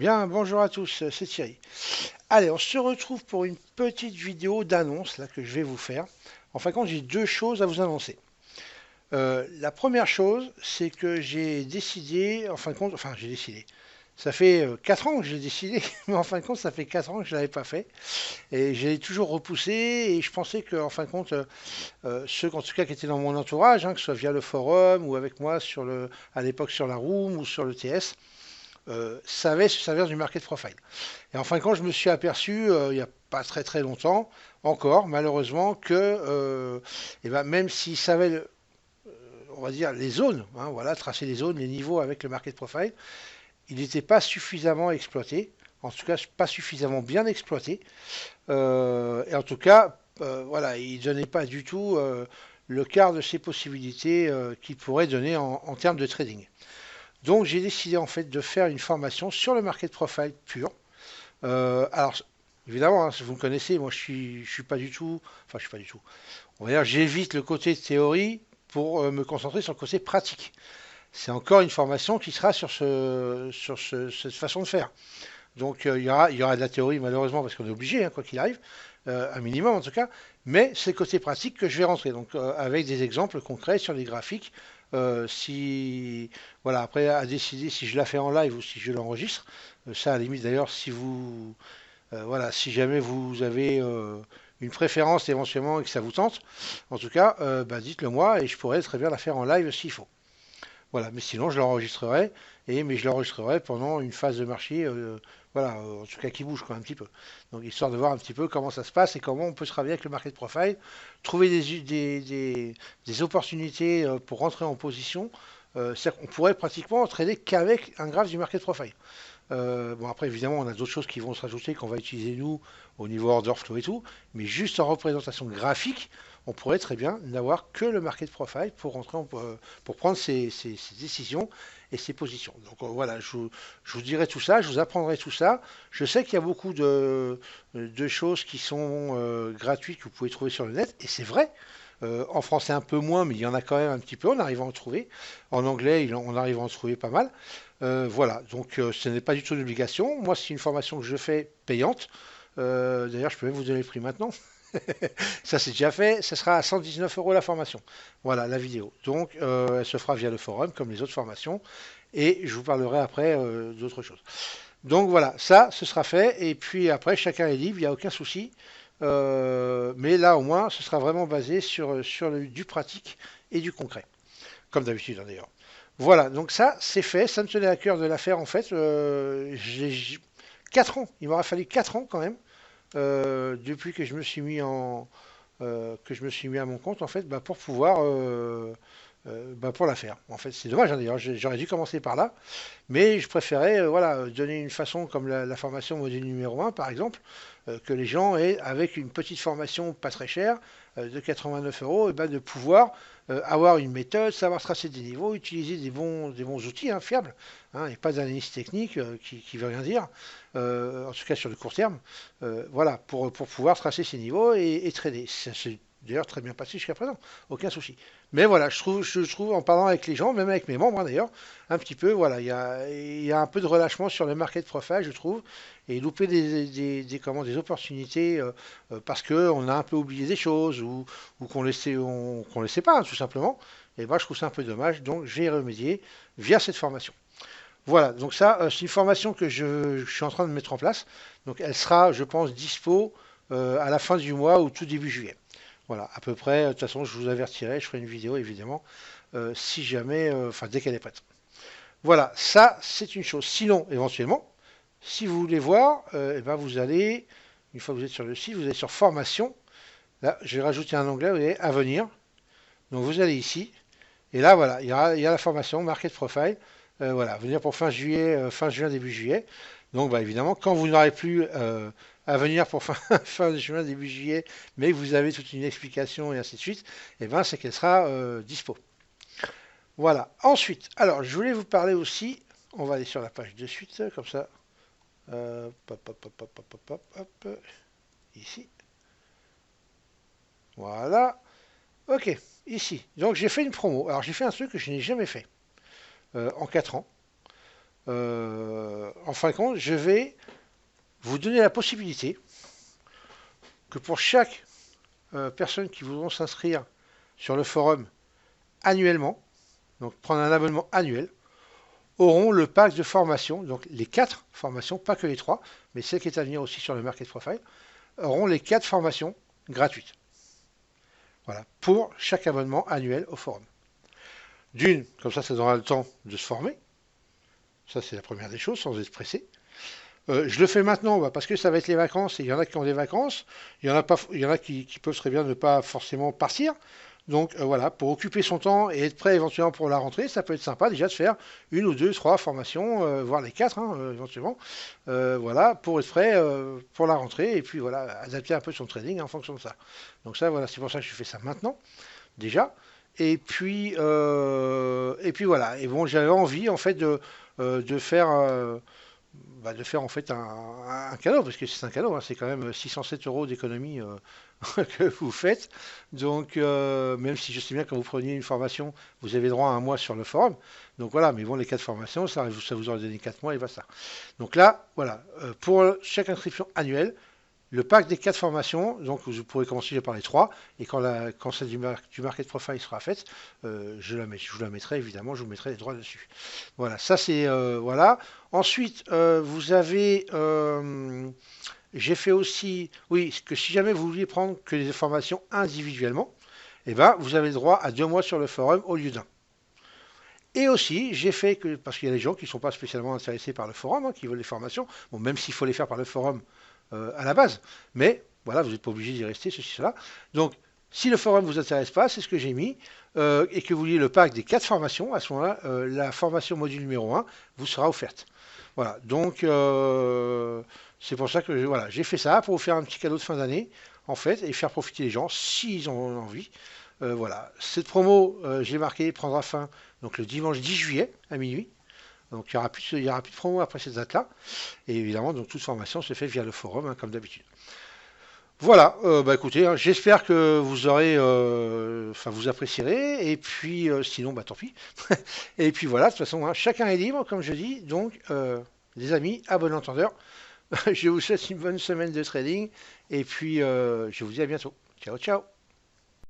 Bien, bonjour à tous, c'est Thierry. Allez, on se retrouve pour une petite vidéo d'annonce là que je vais vous faire. En fin de compte, j'ai deux choses à vous annoncer. La première chose, c'est que j'ai décidé, en fin de compte, enfin j'ai décidé. Ça fait 4 ans que j'ai décidé, mais en fin de compte, ça fait 4 ans que je ne l'avais pas fait. Et j'ai toujours repoussé, et je pensais que, en fin de compte, ceux en tout cas qui étaient dans mon entourage, hein, que ce soit via le forum ou avec moi à l'époque sur la Room ou sur le TS, savaient se servir du market profile. Et en fin de compte, je me suis aperçu, il n'y a pas très très longtemps, encore, malheureusement, que eh ben, même s'ils savaient, on va dire, les zones, hein, voilà, tracer les zones, les niveaux avec le market profile, il n'était pas suffisamment exploité, en tout cas pas suffisamment bien exploité, et en tout cas, voilà, il ne donnait pas du tout le quart de ses possibilités qu'il pourrait donner en termes de trading. Donc j'ai décidé en fait de faire une formation sur le market profile pur. Alors, évidemment, hein, si vous me connaissez, moi je suis pas du tout, enfin je suis pas du tout. On va dire, j'évite le côté théorie pour me concentrer sur le côté pratique. C'est encore une formation qui sera cette façon de faire. Donc il y aura de la théorie malheureusement parce qu'on est obligé, hein, quoi qu'il arrive, un minimum en tout cas, mais c'est le côté pratique que je vais rentrer, donc avec des exemples concrets sur les graphiques. Si voilà, après à décider si je la fais en live ou si je l'enregistre. Ça à la limite d'ailleurs si vous voilà, si jamais vous avez une préférence éventuellement et que ça vous tente, en tout cas, bah, dites-le moi et je pourrais très bien la faire en live s'il faut. Voilà, mais sinon je l'enregistrerai, mais je l'enregistrerai pendant une phase de marché, voilà, en tout cas qui bouge quoi, un petit peu. Donc histoire de voir un petit peu comment ça se passe et comment on peut se travailler avec le market profile, trouver des opportunités pour rentrer en position. C'est-à-dire qu'on pourrait pratiquement trader qu'avec un graphe du market profile. Bon, après, évidemment, on a d'autres choses qui vont se rajouter qu'on va utiliser nous au niveau order flow et tout, mais juste en représentation graphique, on pourrait très bien n'avoir que le market profile pour rentrer pour prendre ses décisions et ses positions. Donc voilà, je vous dirai tout ça, je vous apprendrai tout ça. Je sais qu'il y a beaucoup de choses qui sont gratuites que vous pouvez trouver sur le net, et c'est vrai. En français un peu moins, mais il y en a quand même un petit peu, on arrive à en trouver. En anglais, on arrive à en trouver pas mal. Voilà, donc ce n'est pas du tout une obligation. Moi, c'est une formation que je fais payante. D'ailleurs, je peux même vous donner le prix maintenant. Ça, c'est déjà fait. Ça sera à 119 euros la formation. Voilà, la vidéo. Donc, elle se fera via le forum, comme les autres formations. Et je vous parlerai après d'autres choses. Donc voilà, ça, ce sera fait. Et puis après, chacun est libre, il n'y a aucun souci. Mais là, au moins, ce sera vraiment basé sur du pratique et du concret. Comme d'habitude, hein, d'ailleurs. Voilà, donc ça, c'est fait. Ça me tenait à cœur de la faire, en fait. 4 ans. Il m'aura fallu 4 ans, quand même, depuis que je me suis mis que je me suis mis à mon compte, en fait, bah, pour pouvoir... bah, pour la faire. En fait, c'est dommage, hein, d'ailleurs. J'aurais dû commencer par là. Mais je préférais voilà, donner une façon comme la formation module numéro 1, par exemple, que les gens aient, avec une petite formation pas très chère, de 89 euros, et ben, de pouvoir avoir une méthode, savoir tracer des niveaux, utiliser des bons outils hein, fiables, hein, et pas d'analyse technique qui veut rien dire, en tout cas sur le court terme, voilà, pour pouvoir tracer ces niveaux et trader. Ça s'est d'ailleurs très bien passé jusqu'à présent, aucun souci. Mais voilà, je trouve en parlant avec les gens, même avec mes membres hein, d'ailleurs, un petit peu, voilà, il y a un peu de relâchement sur le market profile, je trouve, et louper des opportunités parce qu'on a un peu oublié des choses ou qu'on laissait pas, hein, tout simplement. Et moi, je trouve ça un peu dommage, donc j'ai remédié via cette formation. Voilà, donc ça, c'est une formation que je suis en train de mettre en place. Donc elle sera, je pense, dispo à la fin du mois ou tout début juillet. Voilà, à peu près. De toute façon, je vous avertirai, je ferai une vidéo évidemment, si jamais, enfin dès qu'elle est prête. Voilà, ça c'est une chose. Sinon, éventuellement, si vous voulez voir, eh ben vous allez, une fois que vous êtes sur le site, vous allez sur formation. Là, je vais rajouter un onglet, vous voyez, à venir. Donc vous allez ici, et là voilà, il y a la formation, Market Profile. Voilà, venir pour fin juillet, fin juin, début juillet. Donc bah, évidemment, quand vous n'aurez plus à venir pour fin juin, début juillet, mais que vous avez toute une explication et ainsi de suite, et ben c'est qu'elle sera dispo. Voilà. Ensuite, alors je voulais vous parler aussi, on va aller sur la page de suite, comme ça. Hop, hop, hop, hop, hop, hop, hop, hop, ici. Voilà. Ok, ici. Donc j'ai fait une promo. Alors j'ai fait un truc que je n'ai jamais fait en 4 ans. en fin de compte, je vais vous donner la possibilité que pour chaque personne qui voudront s'inscrire sur le forum annuellement, donc prendre un abonnement annuel, auront le pack de formation, donc les 4 formations, pas que les 3, mais celle qui est à venir aussi sur le Market Profile, auront les 4 formations gratuites. Voilà, pour chaque abonnement annuel au forum. D'une, comme ça donnera le temps de se former. Ça, c'est la première des choses, sans être pressé. Je le fais maintenant parce que ça va être les vacances et il y en a qui ont des vacances. Il y en a qui peuvent très bien ne pas forcément partir. Donc voilà, pour occuper son temps et être prêt éventuellement pour la rentrée, ça peut être sympa déjà de faire une ou deux, trois formations, voire les quatre éventuellement. Voilà, pour être prêt pour la rentrée et puis voilà, adapter un peu son trading en fonction de ça. Donc ça, voilà, c'est pour ça que je fais ça maintenant déjà. Et puis voilà. Et bon, j'avais envie en fait de faire de faire en fait un cadeau, parce que c'est un cadeau, hein, c'est quand même 607 euros d'économie que vous faites. Donc, même si je sais bien que quand vous preniez une formation, vous avez droit à un mois sur le forum. Donc voilà, mais bon, les 4 formations, ça vous aurait donné 4 mois et basta. Donc là, voilà, pour chaque inscription annuelle, le pack des 4 formations, donc vous pourrez commencer par les 3, et quand celle du Market Profile sera faite, je vous la mettrai évidemment, je vous mettrai les droits dessus. Voilà, ça c'est voilà. Ensuite, vous avez, j'ai fait aussi, oui, que si jamais vous vouliez prendre que les informations individuellement, eh ben, vous avez le droit à 2 mois sur le forum au lieu d'un. Et aussi, j'ai fait que, parce qu'il y a des gens qui ne sont pas spécialement intéressés par le forum, hein, qui veulent les formations, bon, même s'il faut les faire par le forum à la base, mais voilà, vous n'êtes pas obligé d'y rester, ceci, cela. Donc, si le forum ne vous intéresse pas, c'est ce que j'ai mis, et que vous vouliez le pack des 4 formations, à ce moment-là, la formation module numéro 1 vous sera offerte. Voilà, donc c'est pour ça que voilà, j'ai fait ça, pour vous faire un petit cadeau de fin d'année, en fait, et faire profiter les gens, s'ils en ont envie. Voilà, cette promo, j'ai marqué, prendra fin donc le dimanche 10 juillet à minuit. Donc il y aura plus de promo après cette date-là. Et évidemment, donc toute formation se fait via le forum, hein, comme d'habitude. Voilà, bah écoutez, hein, j'espère que vous aurez, enfin vous apprécierez, et puis sinon, bah tant pis. Et puis voilà, de toute façon, hein, chacun est libre, comme je dis. Donc, les amis, à bon entendeur, je vous souhaite une bonne semaine de trading, et puis je vous dis à bientôt. Ciao, ciao.